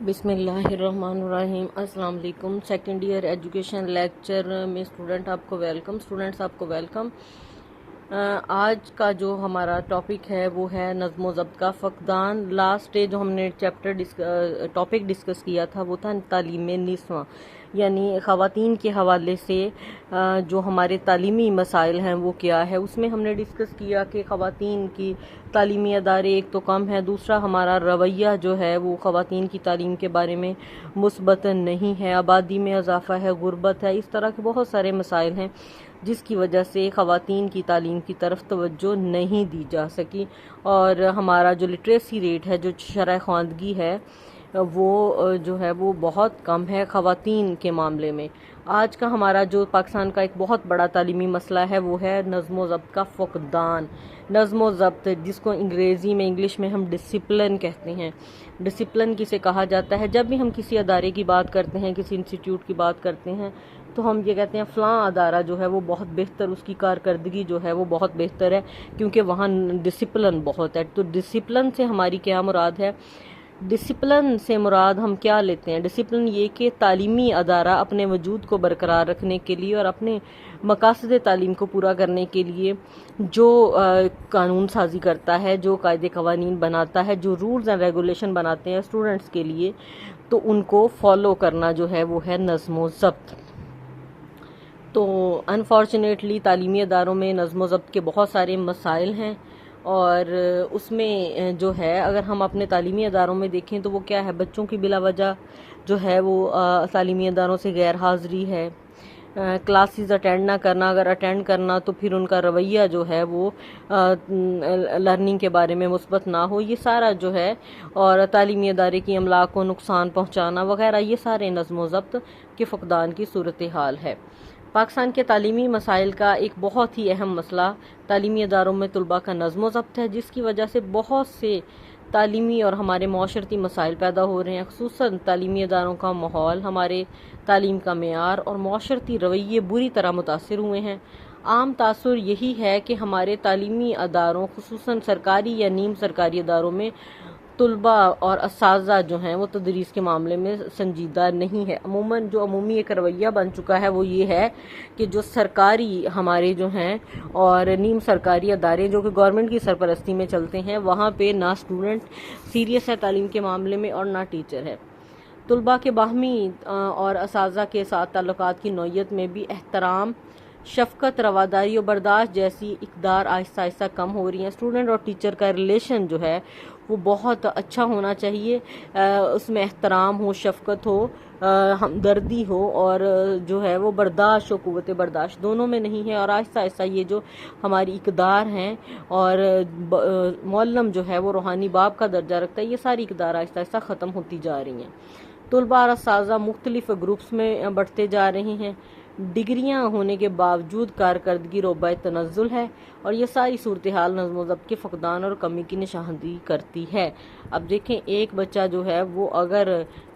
بسم اللہ الرحمن الرحیم۔ السلام علیکم۔ سیکنڈ ایئر ایجوکیشن لیکچر میں اسٹوڈنٹس آپ کو ویلکم۔ آج کا جو ہمارا ٹاپک ہے وہ ہے نظم و ضبط کا فقدان۔ لاسٹ ڈے جو ہم نے ٹاپک ڈسکس کیا تھا وہ تھا تعلیم نسواں، یعنی خواتین کے حوالے سے جو ہمارے تعلیمی مسائل ہیں وہ کیا ہے۔ اس میں ہم نے ڈسکس کیا کہ خواتین کی تعلیمی ادارے ایک تو کم ہے، دوسرا ہمارا رویہ جو ہے وہ خواتین کی تعلیم کے بارے میں مثبت نہیں ہے، آبادی میں اضافہ ہے، غربت ہے، اس طرح کے بہت سارے مسائل ہیں جس کی وجہ سے خواتین کی تعلیم کی طرف توجہ نہیں دی جا سکی، اور ہمارا جو لٹریسی ریٹ ہے، جو شرح خواندگی ہے وہ جو ہے وہ بہت کم ہے خواتین کے معاملے میں۔ آج کا ہمارا جو پاکستان کا ایک بہت بڑا تعلیمی مسئلہ ہے وہ ہے نظم و ضبط کا فقدان۔ نظم و ضبط، جس کو انگلش میں ہم ڈسپلن کہتے ہیں۔ ڈسپلن کسے کہا جاتا ہے؟ جب بھی ہم کسی ادارے کی بات کرتے ہیں، کسی انسٹیٹیوٹ کی بات کرتے ہیں تو ہم یہ کہتے ہیں فلاں ادارہ جو ہے وہ بہت بہتر، اس کی کارکردگی جو ہے وہ بہت بہتر ہے کیونکہ وہاں ڈسپلن بہت ہے۔ تو ڈسپلن سے ہماری کیا مراد ہے؟ ڈسپلن سے مراد ہم کیا لیتے ہیں؟ ڈسپلن یہ کہ تعلیمی ادارہ اپنے وجود کو برقرار رکھنے کے لیے اور اپنے مقاصد تعلیم کو پورا کرنے کے لیے جو قانون سازی کرتا ہے، جو قاعدے قوانین بناتا ہے، جو رولز اینڈ ریگولیشن بناتے ہیں اسٹوڈنٹس کے لیے، تو ان کو فالو کرنا جو ہے وہ ہے نظم و ضبط۔ تو انفارچونیٹلی تعلیمی اداروں میں نظم و ضبط کے بہت سارے مسائل ہیں، اور اس میں جو ہے اگر ہم اپنے تعلیمی اداروں میں دیکھیں تو وہ کیا ہے؟ بچوں کی بلا وجہ جو ہے وہ تعلیمی اداروں سے غیر حاضری ہے، کلاسز اٹینڈ نہ کرنا، اگر اٹینڈ کرنا تو پھر ان کا رویہ جو ہے وہ لرننگ کے بارے میں مثبت نہ ہو، یہ سارا جو ہے، اور تعلیمی ادارے کی املاک کو نقصان پہنچانا وغیرہ، یہ سارے نظم و ضبط کے فقدان کی صورتحال ہے۔ پاکستان کے تعلیمی مسائل کا ایک بہت ہی اہم مسئلہ تعلیمی اداروں میں طلباء کا نظم و ضبط ہے، جس کی وجہ سے بہت سے تعلیمی اور ہمارے معاشرتی مسائل پیدا ہو رہے ہیں، خصوصاً تعلیمی اداروں کا ماحول، ہمارے تعلیم کا معیار اور معاشرتی رویے بری طرح متاثر ہوئے ہیں۔ عام تاثر یہی ہے کہ ہمارے تعلیمی اداروں، خصوصاً سرکاری یا نیم سرکاری اداروں میں طلباء اور اساتذہ جو ہیں وہ تدریس کے معاملے میں سنجیدہ نہیں ہے۔ عمومی ایک رویہ بن چکا ہے، وہ یہ ہے کہ جو سرکاری ہمارے جو ہیں اور نیم سرکاری ادارے جو کہ گورنمنٹ کی سرپرستی میں چلتے ہیں، وہاں پہ نہ اسٹوڈنٹ سیریس ہے تعلیم کے معاملے میں اور نہ ٹیچر ہے۔ طلباء کے باہمی اور اساتذہ کے ساتھ تعلقات کی نوعیت میں بھی احترام، شفقت، رواداری اور برداشت جیسی اقدار آہستہ آہستہ کم ہو رہی ہیں۔ اسٹوڈنٹ اور ٹیچر کا ریلیشن جو ہے وہ بہت اچھا ہونا چاہیے، اس میں احترام ہو، شفقت ہو، ہمدردی ہو، اور جو ہے وہ برداشت و قوت برداشت دونوں میں نہیں ہے، اور آہستہ آہستہ یہ جو ہماری اقدار ہیں، اور معلم جو ہے وہ روحانی باپ کا درجہ رکھتا ہے، یہ ساری اقدار آہستہ آہستہ ختم ہوتی جا رہی ہیں۔ طلباء اور اساتذہ مختلف گروپس میں بڑھتے جا رہے ہیں، ڈگریاں ہونے کے باوجود کارکردگی روبہ تنزل ہے، اور یہ ساری صورتحال نظم و ضبط کے فقدان اور کمی کی نشاندہی کرتی ہے۔ اب دیکھیں، ایک بچہ جو ہے وہ اگر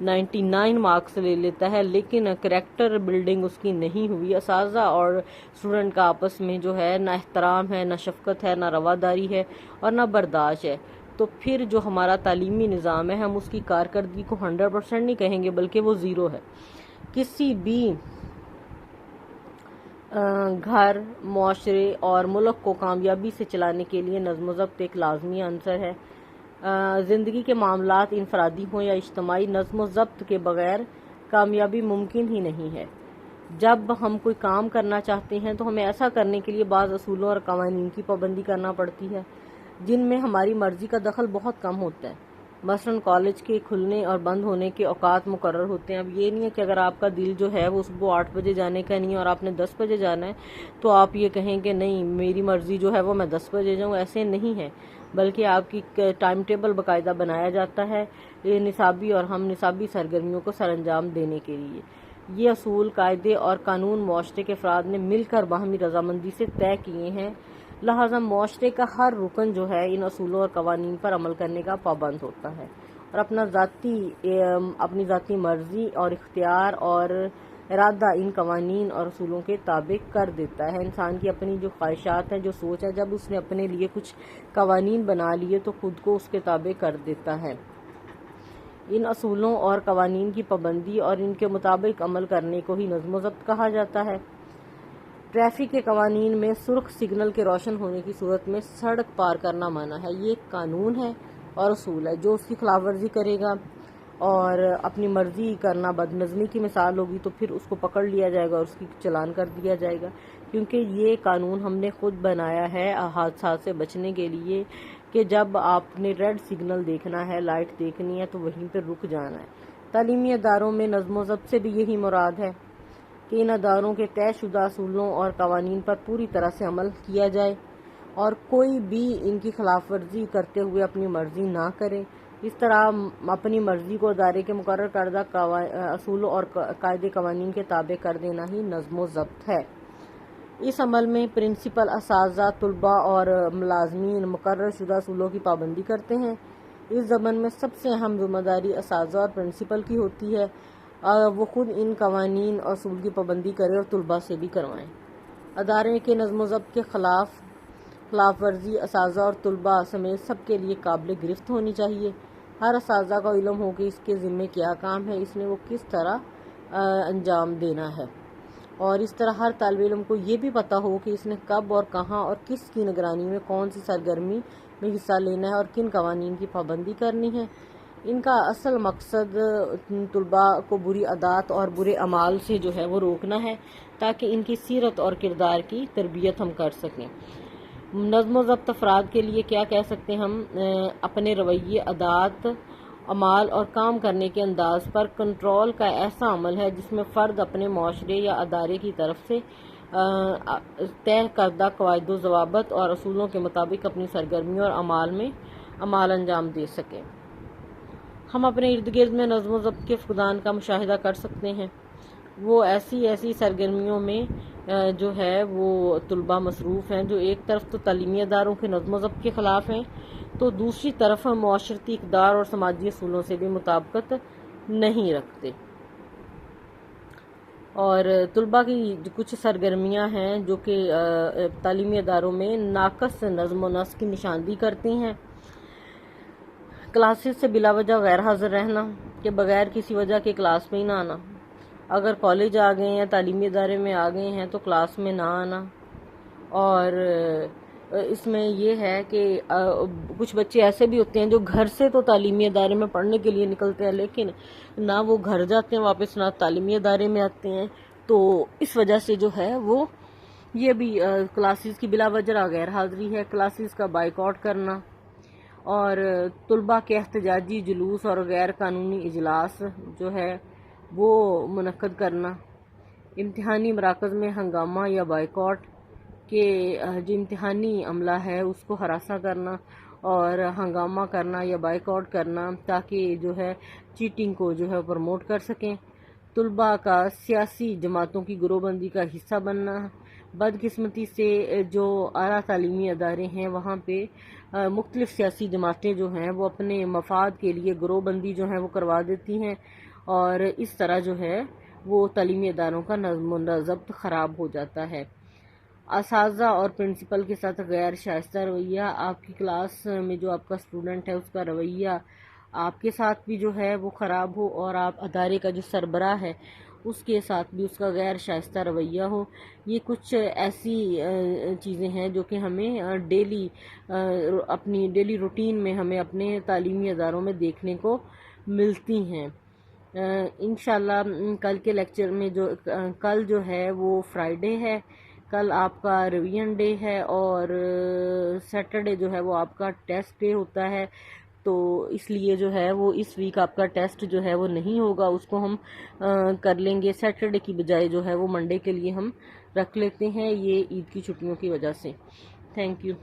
99 مارکس لے لیتا ہے لیکن کریکٹر بلڈنگ اس کی نہیں ہوئی، اساتذہ اور اسٹوڈنٹ کا آپس میں جو ہے نہ احترام ہے، نہ شفقت ہے، نہ رواداری ہے اور نہ برداشت ہے، تو پھر جو ہمارا تعلیمی نظام ہے ہم اس کی کارکردگی کو 100% نہیں کہیں گے بلکہ وہ 0 ہے۔ کسی بھی گھر، معاشرے اور ملک کو کامیابی سے چلانے کے لیے نظم و ضبط ایک لازمی عنصر ہے۔ زندگی کے معاملات انفرادی ہوں یا اجتماعی، نظم و ضبط کے بغیر کامیابی ممکن ہی نہیں ہے۔ جب ہم کوئی کام کرنا چاہتے ہیں تو ہمیں ایسا کرنے کے لیے بعض اصولوں اور قوانین کی پابندی کرنا پڑتی ہے جن میں ہماری مرضی کا دخل بہت کم ہوتا ہے۔ مثلاً کالج کے کھلنے اور بند ہونے کے اوقات مقرر ہوتے ہیں۔ اب یہ نہیں ہے کہ اگر آپ کا دل جو ہے وہ صبح 8 بجے جانے کا نہیں اور آپ نے 10 بجے جانا ہے تو آپ یہ کہیں کہ نہیں میری مرضی جو ہے وہ میں 10 بجے جاؤں، ایسے نہیں ہے، بلکہ آپ کی ٹائم ٹیبل باقاعدہ بنایا جاتا ہے نصابی اور ہم نصابی سرگرمیوں کو سر انجام دینے کے لیے۔ یہ اصول، قاعدے اور قانون معاشرے کے افراد نے مل کر باہمی رضامندی سے طے کیے ہیں، لہٰذا معاشرے کا ہر رکن جو ہے ان اصولوں اور قوانین پر عمل کرنے کا پابند ہوتا ہے اور اپنی ذاتی مرضی اور اختیار اور ارادہ ان قوانین اور اصولوں کے تابع کر دیتا ہے۔ انسان کی اپنی جو خواہشات ہیں، جو سوچ ہے، جب اس نے اپنے لیے کچھ قوانین بنا لیے تو خود کو اس کے تابع کر دیتا ہے۔ ان اصولوں اور قوانین کی پابندی اور ان کے مطابق عمل کرنے کو ہی نظم و ضبط کہا جاتا ہے۔ ٹریفک کے قوانین میں سرخ سگنل کے روشن ہونے کی صورت میں سڑک پار کرنا منع ہے۔ یہ ایک قانون ہے اور اصول ہے۔ جو اس کی خلاف ورزی کرے گا اور اپنی مرضی کرنا بد نظمی کی مثال ہوگی تو پھر اس کو پکڑ لیا جائے گا اور اس کی چلان کر دیا جائے گا، کیونکہ یہ قانون ہم نے خود بنایا ہے حادثات سے بچنے کے لیے کہ جب آپ نے ریڈ سگنل دیکھنا ہے، لائٹ دیکھنی ہے تو وہیں پہ رک جانا ہے۔ تعلیمی اداروں میں نظم و ضبط سے بھی یہی مراد ہے کہ ان اداروں کے طے شدہ اصولوں اور قوانین پر پوری طرح سے عمل کیا جائے اور کوئی بھی ان کی خلاف ورزی کرتے ہوئے اپنی مرضی نہ کرے۔ اس طرح اپنی مرضی کو ادارے کے مقرر کردہ اصولوں اور قاعدے قوانین کے تابع کر دینا ہی نظم و ضبط ہے۔ اس عمل میں پرنسپل، اساتذہ، طلباء اور ملازمین مقرر شدہ اصولوں کی پابندی کرتے ہیں۔ اس ضمن میں سب سے اہم ذمہ داری اساتذہ اور پرنسپل کی ہوتی ہے، وہ خود ان قوانین اور اصول کی پابندی کرے اور طلباء سے بھی کروائیں۔ ادارے کے نظم و ضبط کے خلاف ورزی اساتذہ اور طلباء سمیت سب کے لیے قابل گرفت ہونی چاہیے۔ ہر اساتذہ کو علم ہو کہ اس کے ذمے کیا کام ہے، اس نے وہ کس طرح انجام دینا ہے، اور اس طرح ہر طالب علم کو یہ بھی پتہ ہو کہ اس نے کب اور کہاں اور کس کی نگرانی میں کون سی سرگرمی میں حصہ لینا ہے اور کن قوانین کی پابندی کرنی ہے۔ ان کا اصل مقصد طلباء کو بری عادات اور برے اعمال سے جو ہے وہ روکنا ہے تاکہ ان کی سیرت اور کردار کی تربیت ہم کر سکیں۔ نظم و ضبط افراد کے لیے کیا کہہ سکتے ہیں ہم؟ اپنے رویے، عادات، اعمال اور کام کرنے کے انداز پر کنٹرول کا ایسا عمل ہے جس میں فرد اپنے معاشرے یا ادارے کی طرف سے طے کردہ قواعد و ضوابط اور اصولوں کے مطابق اپنی سرگرمیوں اور اعمال انجام دے سکے۔ ہم اپنے ارد گرد میں نظم و ضبط کے فقدان کا مشاہدہ کر سکتے ہیں۔ وہ ایسی سرگرمیوں میں جو ہے وہ طلباء مصروف ہیں جو ایک طرف تو تعلیمی اداروں کے نظم و ضبط کے خلاف ہیں تو دوسری طرف معاشرتی اقدار اور سماجی اصولوں سے بھی مطابقت نہیں رکھتے۔ اور طلباء کی کچھ سرگرمیاں ہیں جو کہ تعلیمی اداروں میں ناقص نظم و نسق کی نشاندہی کرتی ہیں۔ کلاسز سے بلا وجہ غیر حاضر رہنا، کہ بغیر کسی وجہ کے کلاس میں ہی نہ آنا۔ اگر کالج آ گئے ہیں، تعلیمی ادارے میں آ گئے ہیں تو کلاس میں نہ آنا۔ اور اس میں یہ ہے کہ کچھ بچے ایسے بھی ہوتے ہیں جو گھر سے تو تعلیمی ادارے میں پڑھنے کے لیے نکلتے ہیں لیکن نہ وہ گھر جاتے ہیں واپس، نہ تعلیمی ادارے میں آتے ہیں، تو اس وجہ سے جو ہے وہ یہ بھی کلاسز کی بلا وجہ غیر حاضری ہے۔ کلاسز کا بائیکاٹ کرنا اور طلباء کے احتجاجی جلوس اور غیر قانونی اجلاس جو ہے وہ منعقد کرنا، امتحانی مراکز میں ہنگامہ یا بائیکاٹ کہ جو امتحانی عملہ ہے اس کو ہراساں کرنا اور ہنگامہ کرنا یا بائیکاٹ کرنا تاکہ جو ہے چیٹنگ کو جو ہے پروموٹ کر سکیں۔ طلباء کا سیاسی جماعتوں کی گروہ بندی کا حصہ بننا، بدقسمتی سے جو اعلیٰ تعلیمی ادارے ہیں وہاں پہ مختلف سیاسی جماعتیں جو ہیں وہ اپنے مفاد کے لیے گروہ بندی جو ہے وہ کروا دیتی ہیں اور اس طرح جو ہے وہ تعلیمی اداروں کا نظم و ضبط خراب ہو جاتا ہے۔ اساتذہ اور پرنسپل کے ساتھ غیر شائستہ رویہ، آپ کی کلاس میں جو آپ کا اسٹوڈنٹ ہے اس کا رویہ آپ کے ساتھ بھی جو ہے وہ خراب ہو اور آپ ادارے کا جو سربراہ ہے اس کے ساتھ بھی اس کا غیر شائستہ رویہ ہو۔ یہ کچھ ایسی چیزیں ہیں جو کہ ہمیں اپنی ڈیلی روٹین میں ہمیں اپنے تعلیمی اداروں میں دیکھنے کو ملتی ہیں۔ انشاءاللہ کل کے لیکچر میں کل جو ہے وہ فرائیڈے ہے، کل آپ کا ریویژن ڈے ہے اور سیٹرڈے جو ہے وہ آپ کا ٹیسٹ ڈے ہوتا ہے، تو اس لیے جو ہے وہ اس ویک آپ کا ٹیسٹ جو ہے وہ نہیں ہوگا، اس کو ہم کر لیں گے سیٹرڈے کی بجائے جو ہے وہ منڈے کے لیے ہم رکھ لیتے ہیں، یہ عید کی چھٹیوں کی وجہ سے۔ Thank you.